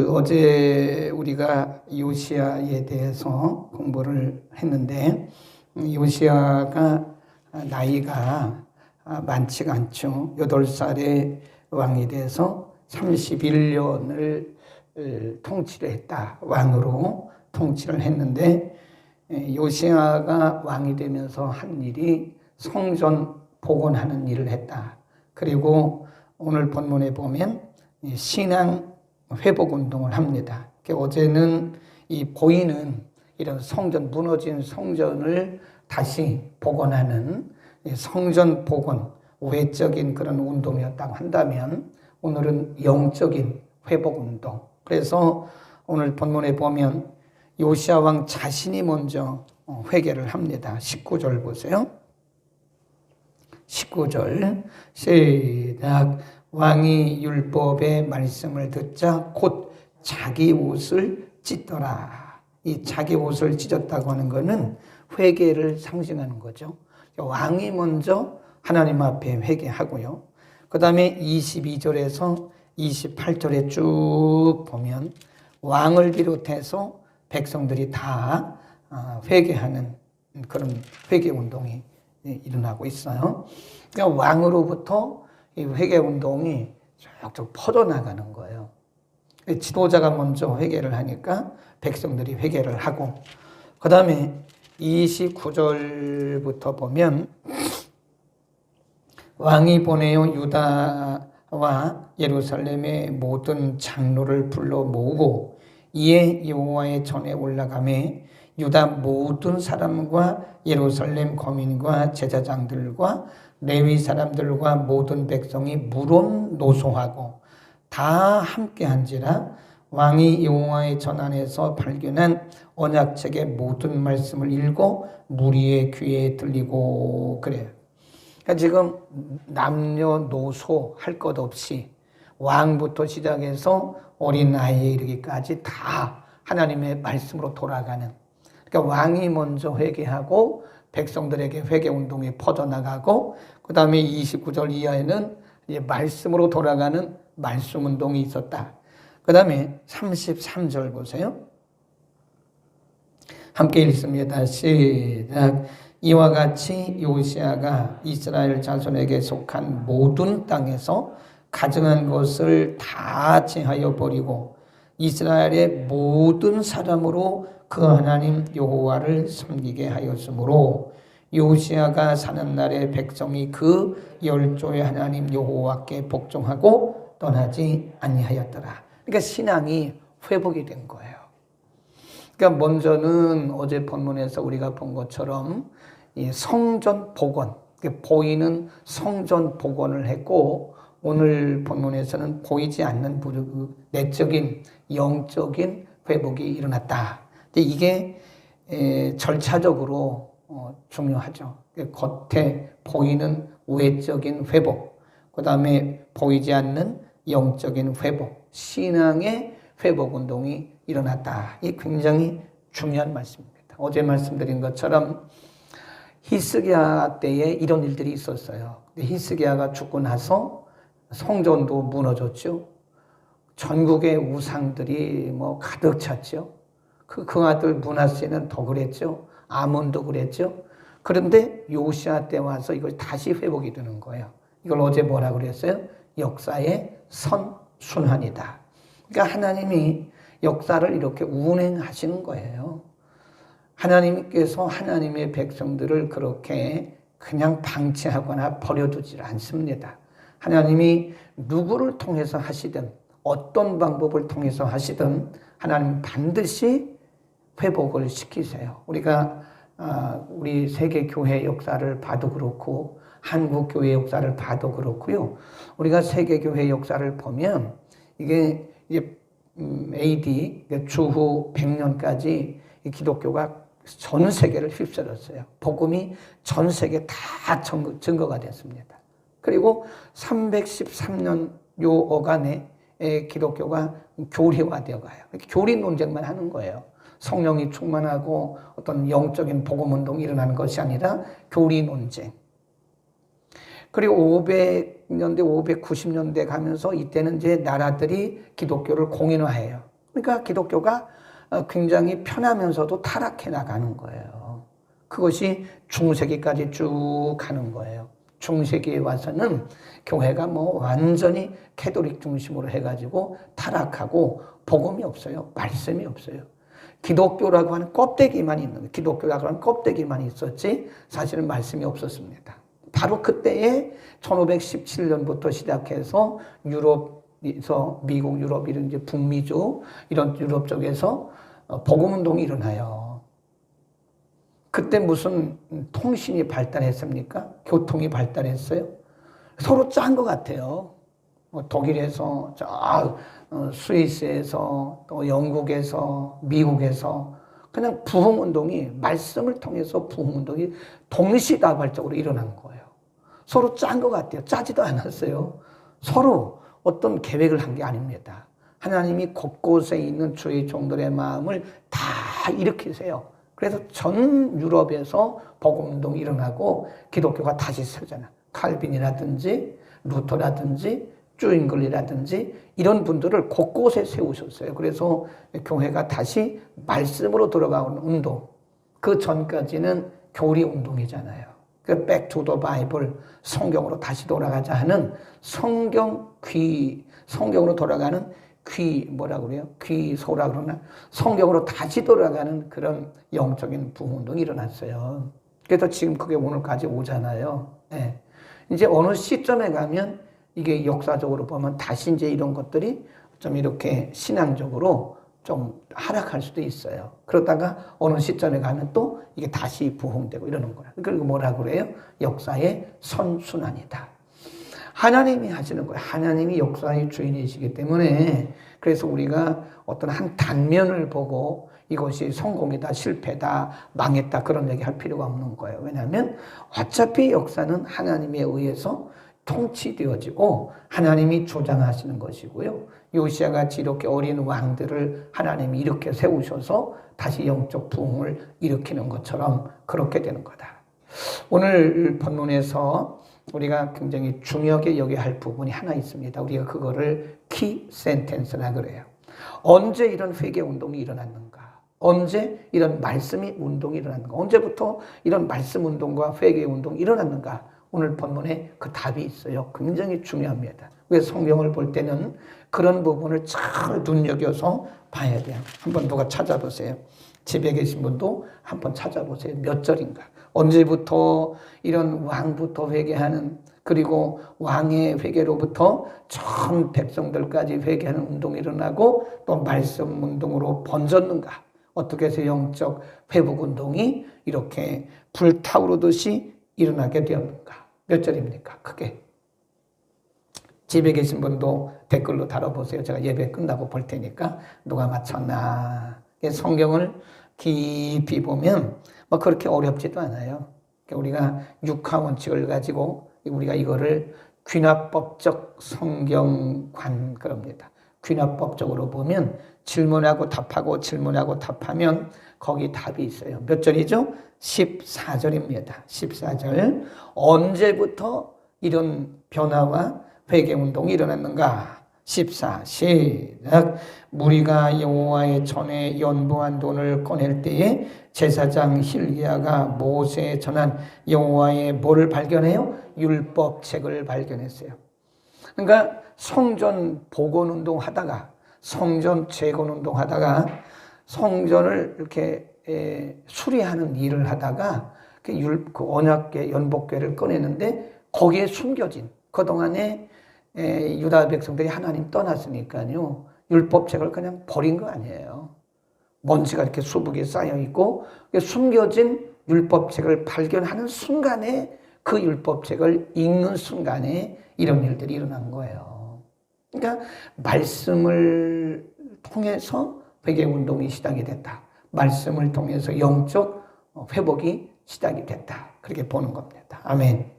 어제 우리가 요시야에 대해서 공부를 했는데, 요시야가 나이가 많지가 않죠. 8살의 왕이 돼서 31년을 통치를 했다. 왕으로 통치를 했는데, 요시야가 왕이 되면서 한 일이 성전 복원하는 일을 했다. 그리고 오늘 본문에 보면 신앙 회복 운동을 합니다. 어제는 이 보이는 이런 성전, 무너진 성전을 다시 복원하는 성전 복원, 외적인 그런 운동이었다고 한다면, 오늘은 영적인 회복 운동. 그래서 오늘 본문에 보면 요시야 왕 자신이 먼저 회개를 합니다. 19절 보세요. 19절 시작. 왕이 율법의 말씀을 듣자 곧 자기 옷을 찢더라. 이 자기 옷을 찢었다고 하는 것은 회개를 상징하는 거죠. 왕이 먼저 하나님 앞에 회개하고요. 그 다음에 22절에서 28절에 쭉 보면 왕을 비롯해서 백성들이 다 회개하는 그런 회개 운동이 일어나고 있어요. 그러니까 왕으로부터 이 회개 운동이 쭉쭉 퍼져나가는 거예요. 지도자가 먼저 회개를 하니까 백성들이 회개를 하고, 그 다음에 29절부터 보면 왕이 보내어 유다와 예루살렘의 모든 장로를 불러 모으고 이에 여호와의 전에 올라가매 유다 모든 사람과 예루살렘 거민과 제사장들과 레위 사람들과 모든 백성이 물론 노소하고 다 함께한지라 왕이 여호와의 전 안에서 발견한 언약책의 모든 말씀을 읽고 무리의 귀에 들리고 그래요. 그러니까 지금 남녀노소 할 것 없이 왕부터 시작해서 어린 아이에 이르기까지 다 하나님의 말씀으로 돌아가는, 그러니까 왕이 먼저 회개하고 백성들에게 회개 운동이 퍼져나가고, 그 다음에 29절 이하에는 이제 말씀으로 돌아가는 말씀 운동이 있었다. 그 다음에 33절 보세요. 함께 읽습니다. 시작. 이와 같이 요시야가 이스라엘 자손에게 속한 모든 땅에서 가증한 것을 다 제하여 버리고 이스라엘의 모든 사람으로 그 하나님 여호와를 섬기게 하였으므로 요시야가 사는 날에 백성이 그 열조의 하나님 여호와께 복종하고 떠나지 아니하였더라. 그러니까 신앙이 회복이 된 거예요. 그러니까 먼저는 어제 본문에서 우리가 본 것처럼 이 성전 복원, 보이는 성전 복원을 했고, 오늘 본문에서는 보이지 않는 내적인 영적인 회복이 일어났다. 이게 절차적으로 중요하죠. 겉에 보이는 외적인 회복, 그 다음에 보이지 않는 영적인 회복, 신앙의 회복 운동이 일어났다. 이 굉장히 중요한 말씀입니다. 어제 말씀드린 것처럼 히스기야 때에 이런 일들이 있었어요. 히스기야가 죽고 나서 성전도 무너졌죠. 전국의 우상들이 가득 찼죠. 그 아들 므낫세는 더 그랬죠. 아몬도 그랬죠. 그런데 요시야 때 와서 이걸 다시 회복이 되는 거예요. 이걸 어제 뭐라 그랬어요? 역사의 선순환이다. 그러니까 하나님이 역사를 이렇게 운행하시는 거예요. 하나님께서 하나님의 백성들을 그렇게 그냥 방치하거나 버려두질 않습니다. 하나님이 누구를 통해서 하시든 어떤 방법을 통해서 하시든 하나님 반드시 회복을 시키세요. 우리가 우리 세계 교회 역사를 봐도 그렇고 한국 교회 역사를 봐도 그렇고요. 우리가 세계 교회 역사를 보면 이게 AD 주후 100년까지 이기독교가 전 세계를 휩쓸었어요. 복음이 전 세계 다 증거가 됐습니다. 그리고 313년 요 어간에 기독교가 교리화되어 가요. 교리 논쟁만 하는 거예요. 성령이 충만하고 어떤 영적인 복음 운동이 일어나는 것이 아니라 교리 논쟁. 그리고 500년대, 590년대 가면서 이때는 이제 나라들이 기독교를 공인화해요. 그러니까 기독교가 굉장히 편하면서도 타락해 나가는 거예요. 그것이 중세기까지 쭉 가는 거예요. 중세기에 와서는 교회가 뭐 완전히 캐톨릭 중심으로 해가지고 타락하고 복음이 없어요. 말씀이 없어요. 기독교라고 하는 껍데기만 있는 거예요. 기독교라고 하는 껍데기만 있었지 사실은 말씀이 없었습니다. 바로 그때에 1517년부터 시작해서 유럽에서 미국, 유럽 이런 이제 북미주 이런 유럽 쪽에서 복음 운동이 일어나요. 그때 무슨 통신이 발달했습니까? 교통이 발달했어요? 서로 짠 것 같아요. 뭐 독일에서, 스위스에서, 또 영국에서, 미국에서 그냥 부흥운동이 말씀을 통해서 부흥운동이 동시다발적으로 일어난 거예요. 서로 짠 것 같아요. 짜지도 않았어요. 서로 어떤 계획을 한 게 아닙니다. 하나님이 곳곳에 있는 주의 종들의 마음을 다 일으키세요. 그래서 전 유럽에서 복음운동이 일어나고 기독교가 다시 서잖아. 칼빈이라든지 루터라든지 쭈잉글이라든지 이런 분들을 곳곳에 세우셨어요. 그래서 교회가 다시 말씀으로 돌아가는 운동. 그 전까지는 교리 운동이잖아요. 그 Back to the Bible, 성경으로 다시 돌아가자 하는 성경으로 돌아가는 뭐라 그래요? 귀소라 그러나? 성경으로 다시 돌아가는 그런 영적인 부흥운동이 일어났어요. 그래서 지금 그게 오늘까지 오잖아요. 네. 이제 어느 시점에 가면 이게 역사적으로 보면 다시 이제 이런 것들이 좀 이렇게 신앙적으로 좀 하락할 수도 있어요. 그러다가 어느 시점에 가면 또 이게 다시 부흥되고 이러는 거예요. 그리고 뭐라 그래요? 역사의 선순환이다. 하나님이 하시는 거예요. 하나님이 역사의 주인이시기 때문에 그래서 우리가 어떤 한 단면을 보고 이것이 성공이다, 실패다, 망했다 그런 얘기 할 필요가 없는 거예요. 왜냐하면 어차피 역사는 하나님에 의해서 통치되어지고 하나님이 조장하시는 것이고요. 요시아같이 이렇게 어린 왕들을 하나님이 이렇게 세우셔서 다시 영적 부흥을 일으키는 것처럼 그렇게 되는 거다. 오늘 본문에서 우리가 굉장히 중요하게 여겨야 할 부분이 하나 있습니다. 우리가 그거를 키 센텐스라 그래요. 언제 이런 회개 운동이 일어났는가? 언제 이런 말씀이 운동이 일어났는가? 언제부터 이런 말씀 운동과 회개 운동이 일어났는가? 오늘 본문에 그 답이 있어요. 굉장히 중요합니다. 왜 성경을 볼 때는 그런 부분을 잘 눈여겨서 봐야 돼요. 한번 누가 찾아보세요. 집에 계신 분도 한번 찾아보세요. 몇 절인가? 언제부터 이런 왕부터 회개하는 그리고 왕의 회개로부터 전 백성들까지 회개하는 운동이 일어나고 또 말씀 운동으로 번졌는가? 어떻게 해서 영적 회복 운동이 이렇게 불타오르듯이 일어나게 되었는가? 몇 절입니까? 크게. 집에 계신 분도 댓글로 달아보세요. 제가 예배 끝나고 볼 테니까 누가 맞췄나? 성경을 깊이 보면 뭐 그렇게 어렵지도 않아요. 우리가 육하원칙을 가지고 우리가 이거를 귀납법적 성경관 그럽니다. 귀납법적으로 보면 질문하고 답하고 질문하고 답하면 거기 답이 있어요. 몇 절이죠? 14절입니다. 14절. 언제부터 이런 변화와 회개운동이 일어났는가? 14. 시작. 무리가 여호와의 전에 연보한 돈을 꺼낼 때에 제사장 hil기야가 모세에 전한 여호와의 뭐를 발견해요? 율법책을 발견했어요. 그러니까 성전 복원운동 하다가 성전 재건운동 하다가 성전을 이렇게 수리하는 일을 하다가 그 언약궤 연복궤를 꺼내는데 거기에 숨겨진 그동안에 유다 백성들이 하나님 떠났으니까요. 율법책을 그냥 버린 거 아니에요. 먼지가 이렇게 수북에 쌓여있고 숨겨진 율법책을 발견하는 순간에 그 율법책을 읽는 순간에 이런 일들이 일어난 거예요. 그러니까 말씀을 통해서 회개운동이 시작이 됐다. 말씀을 통해서 영적 회복이 시작이 됐다. 그렇게 보는 겁니다. 아멘.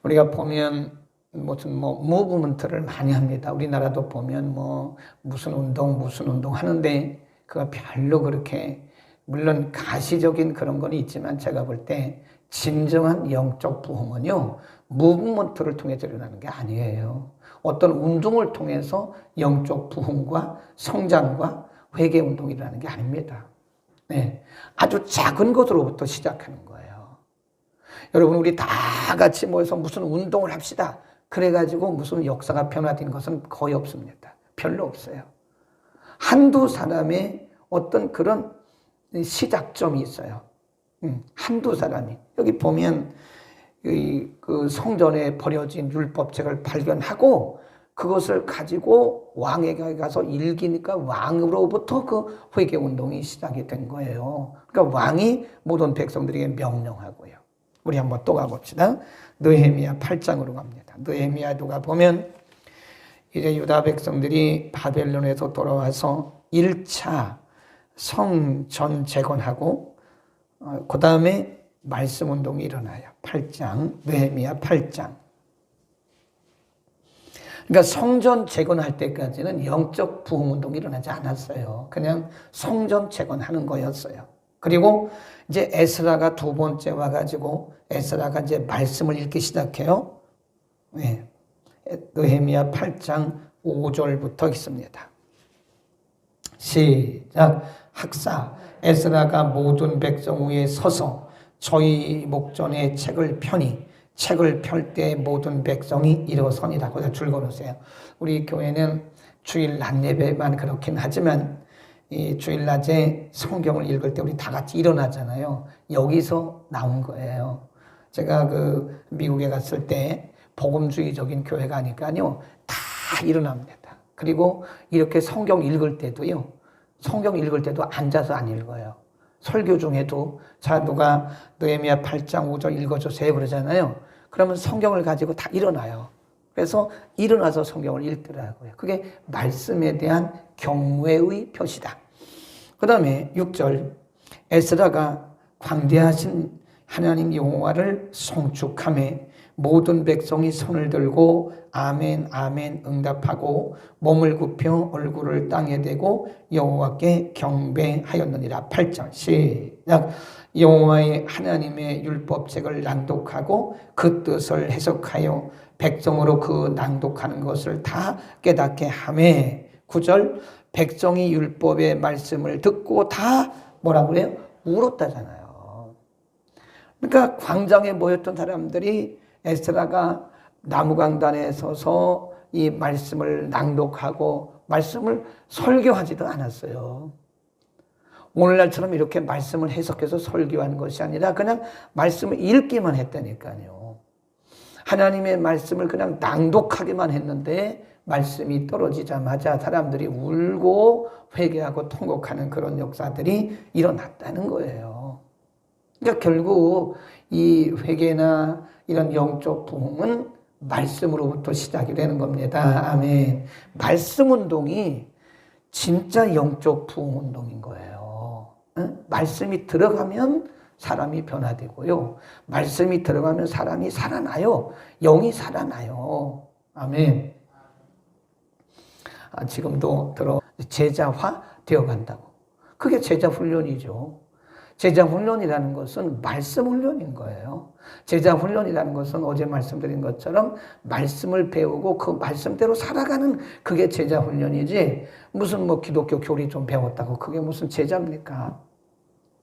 우리가 보면 무슨 무브먼트를 많이 합니다. 우리나라도 보면 무슨 운동 하는데 그거 별로 그렇게 물론 가시적인 그런 건 있지만 제가 볼 때 진정한 영적 부흥은요 무브먼트를 통해서 일어나는 게 아니에요. 어떤 운동을 통해서 영적 부흥과 성장과 회개 운동이 일어나는 게 아닙니다. 네, 아주 작은 것으로부터 시작하는 거예요. 여러분, 우리 다 같이 모여서 무슨 운동을 합시다. 그래가지고 무슨 역사가 변화된 것은 거의 없습니다. 별로 없어요. 한두 사람의 어떤 그런 시작점이 있어요. 한두 사람이. 여기 보면 그 성전에 버려진 율법책을 발견하고 그것을 가지고 왕에게 가서 읽으니까 왕으로부터 그 회개 운동이 시작이 된 거예요. 그러니까 왕이 모든 백성들에게 명령하고요. 우리 한번 또 가봅시다. 느헤미야 8장으로 갑니다. 느헤미야도 가보면 이제 유다 백성들이 바벨론에서 돌아와서 1차 성전 재건하고 그 다음에 말씀 운동이 일어나요. 8장, 느헤미야 8장. 그러니까 성전 재건할 때까지는 영적 부흥 운동이 일어나지 않았어요. 그냥 성전 재건하는 거였어요. 그리고 이제 에스라가 두 번째 와가지고 에스라가 이제 말씀을 읽기 시작해요. 네. 느헤미야 8장 5절부터 있습니다. 시작. 학사 에스라가 모든 백성 위에 서서 저희 목전에 책을 펴니 책을 펼 때 모든 백성이 일어서니라. 거기다 줄 걸으세요. 우리 교회는 주일 낮 예배만 그렇긴 하지만 이 주일 낮에 성경을 읽을 때 우리 다 같이 일어나잖아요. 여기서 나온 거예요. 제가 그 미국에 갔을 때 복음주의적인 교회가 아니까요. 다 일어납니다. 그리고 이렇게 성경 읽을 때도요. 성경 읽을 때도 앉아서 안 읽어요. 설교 중에도 자 누가 느헤미야 8장 5절 읽어주세요 그러잖아요. 그러면 성경을 가지고 다 일어나요. 그래서 일어나서 성경을 읽더라고요. 그게 말씀에 대한 경외의 표시다. 그 다음에 6절 에스라가 광대하신 하나님 여호와를 송축하며 모든 백성이 손을 들고 아멘 아멘 응답하고 몸을 굽혀 얼굴을 땅에 대고 여호와께 경배하였느니라. 8절 시작. 여호와의 하나님의 율법책을 낭독하고 그 뜻을 해석하여 백성으로 그 낭독하는 것을 다 깨닫게 하매. 9절 백성이 율법의 말씀을 듣고 다 뭐라고 그래요? 울었다잖아요. 그러니까 광장에 모였던 사람들이 에스라가 나무강단에 서서 이 말씀을 낭독하고 말씀을 설교하지도 않았어요. 오늘날처럼 이렇게 말씀을 해석해서 설교하는 것이 아니라 그냥 말씀을 읽기만 했다니까요. 하나님의 말씀을 그냥 낭독하기만 했는데 말씀이 떨어지자마자 사람들이 울고 회개하고 통곡하는 그런 역사들이 일어났다는 거예요. 그러니까 결국 이 회개나 이런 영적 부흥은 말씀으로부터 시작이 되는 겁니다. 아멘. 말씀 운동이 진짜 영적 부흥 운동인 거예요. 응? 말씀이 들어가면 사람이 변화되고요. 말씀이 들어가면 사람이 살아나요. 영이 살아나요. 아멘. 지금도 제자화 되어 간다고. 그게 제자 훈련이죠. 제자 훈련이라는 것은 말씀 훈련인 거예요. 제자 훈련이라는 것은 어제 말씀드린 것처럼 말씀을 배우고 그 말씀대로 살아가는 그게 제자 훈련이지 무슨 뭐 기독교 교리 좀 배웠다고 그게 무슨 제자입니까?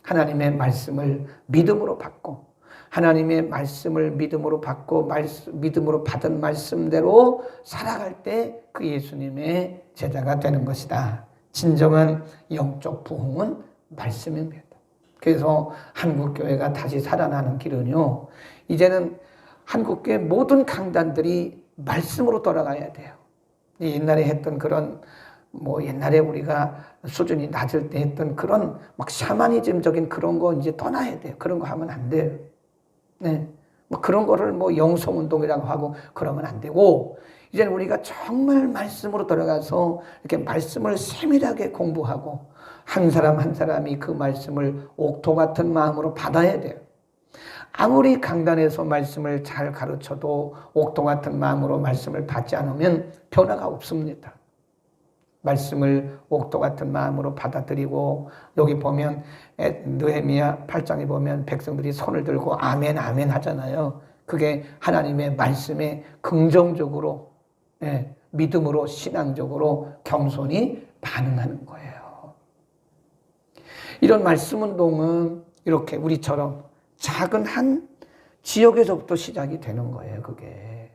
하나님의 말씀을 믿음으로 받고 하나님의 말씀을 믿음으로 받고 믿음으로 받은 말씀대로 살아갈 때 그 예수님의 제자가 되는 것이다. 진정한 영적 부흥은 말씀입니다. 그래서 한국교회가 다시 살아나는 길은요. 이제는 한국교회 모든 강단들이 말씀으로 돌아가야 돼요. 옛날에 했던 그런 뭐 옛날에 우리가 수준이 낮을 때 했던 그런 막 샤머니즘적인 그런 거 이제 떠나야 돼요. 그런 거 하면 안 돼요. 네. 뭐 그런 거를 뭐 영성운동이라고 하고 그러면 안 되고 이제는 우리가 정말 말씀으로 돌아가서 이렇게 말씀을 세밀하게 공부하고 한 사람 한 사람이 그 말씀을 옥토 같은 마음으로 받아야 돼요. 아무리 강단에서 말씀을 잘 가르쳐도 옥토 같은 마음으로 말씀을 받지 않으면 변화가 없습니다. 말씀을 옥토 같은 마음으로 받아들이고 여기 보면 느헤미야 8장에 보면 백성들이 손을 들고 아멘 아멘 하잖아요. 그게 하나님의 말씀에 긍정적으로, 믿음으로, 신앙적으로 겸손히 반응하는 거예요. 이런 말씀 운동은 이렇게 우리처럼 작은 한 지역에서부터 시작이 되는 거예요, 그게.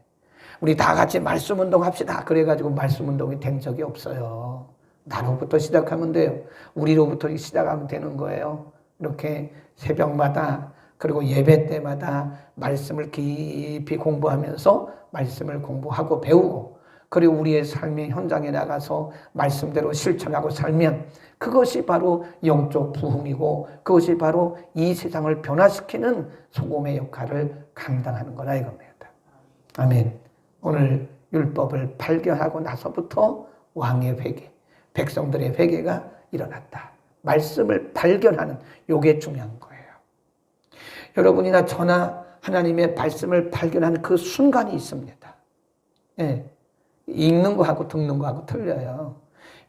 우리 다 같이 말씀 운동 합시다. 그래가지고 말씀 운동이 된 적이 없어요. 나로부터 시작하면 돼요. 우리로부터 시작하면 되는 거예요. 이렇게 새벽마다 그리고 예배 때마다 말씀을 깊이 공부하면서 말씀을 공부하고 배우고, 그리고 우리의 삶의 현장에 나가서 말씀대로 실천하고 살면 그것이 바로 영적 부흥이고, 그것이 바로 이 세상을 변화시키는 소금의 역할을 감당하는 거라 이겁니다. 아멘. 오늘 율법을 발견하고 나서부터 왕의 회개, 백성들의 회개가 일어났다. 말씀을 발견하는, 요게 중요한 거예요. 여러분이나 저나 하나님의 말씀을 발견하는 그 순간이 있습니다. 읽는 거하고 듣는 거하고 틀려요.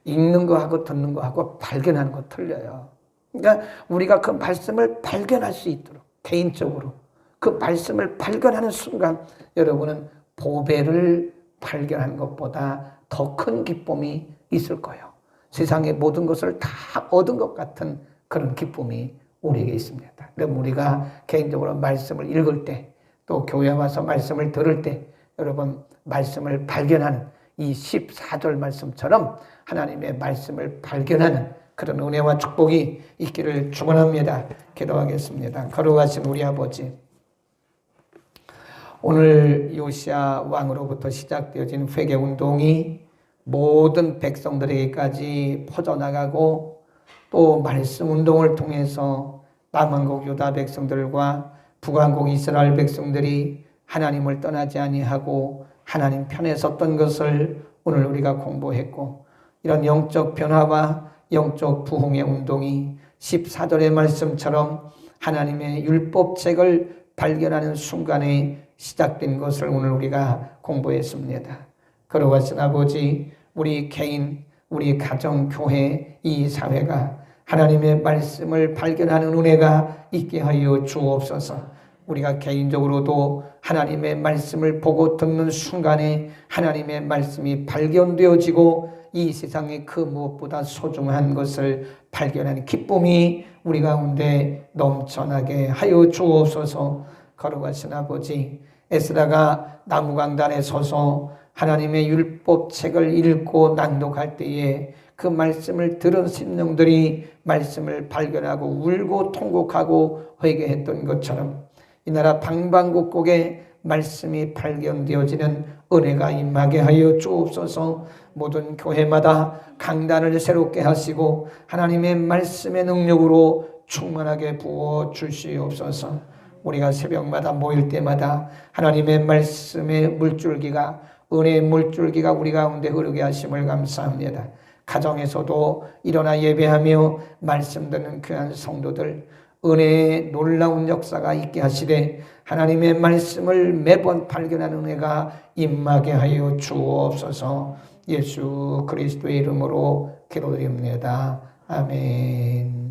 읽는 거하고 듣는 거하고 발견하는 거 틀려요. 그러니까 우리가 그 말씀을 발견할 수 있도록 개인적으로 그 말씀을 발견하는 순간, 여러분은 보배를 발견하는 것보다 더 큰 기쁨이 있을 거예요. 세상의 모든 것을 다 얻은 것 같은 그런 기쁨이 우리에게 있습니다. 그럼 우리가 개인적으로 말씀을 읽을 때, 또 교회 와서 말씀을 들을 때, 여러분 말씀을 발견하는 이 14절 말씀처럼 하나님의 말씀을 발견하는 그런 은혜와 축복이 있기를 축원합니다. 기도하겠습니다. 거룩하신 우리 아버지, 오늘 요시야 왕으로부터 시작되어진 회개 운동이 모든 백성들에게까지 퍼져나가고, 또 말씀 운동을 통해서 남한국 유다 백성들과 북한국 이스라엘 백성들이 하나님을 떠나지 아니하고 하나님 편에 섰던 것을 오늘 우리가 공부했고, 이런 영적 변화와 영적 부흥의 운동이 14절의 말씀처럼 하나님의 율법책을 발견하는 순간에 시작된 것을 오늘 우리가 공부했습니다. 거룩하신 아버지, 우리 개인, 우리 가정, 교회, 이 사회가 하나님의 말씀을 발견하는 은혜가 있게 하여 주옵소서. 우리가 개인적으로도 하나님의 말씀을 보고 듣는 순간에 하나님의 말씀이 발견되어지고 이 세상에 그 무엇보다 소중한 것을 발견하는 기쁨이 우리 가운데 넘쳐나게 하여 주옵소서. 거룩하신 아버지, 에스라가 나무강단에 서서 하나님의 율법책을 읽고 낭독할 때에 그 말씀을 들은 심령들이 말씀을 발견하고 울고 통곡하고 회개했던 것처럼 이 나라 방방곡곡에 말씀이 발견되어지는 은혜가 임하게 하여 주옵소서. 모든 교회마다 강단을 새롭게 하시고 하나님의 말씀의 능력으로 충만하게 부어 주시옵소서. 우리가 새벽마다 모일 때마다 하나님의 말씀의 물줄기가, 은혜의 물줄기가 우리 가운데 흐르게 하심을 감사합니다. 가정에서도 일어나 예배하며 말씀 듣는 귀한 성도들, 은혜의 놀라운 역사가 있게 하시되 하나님의 말씀을 매번 발견하는 은혜가 임하게 하여 주옵소서. 예수 그리스도의 이름으로 기도드립니다. 아멘.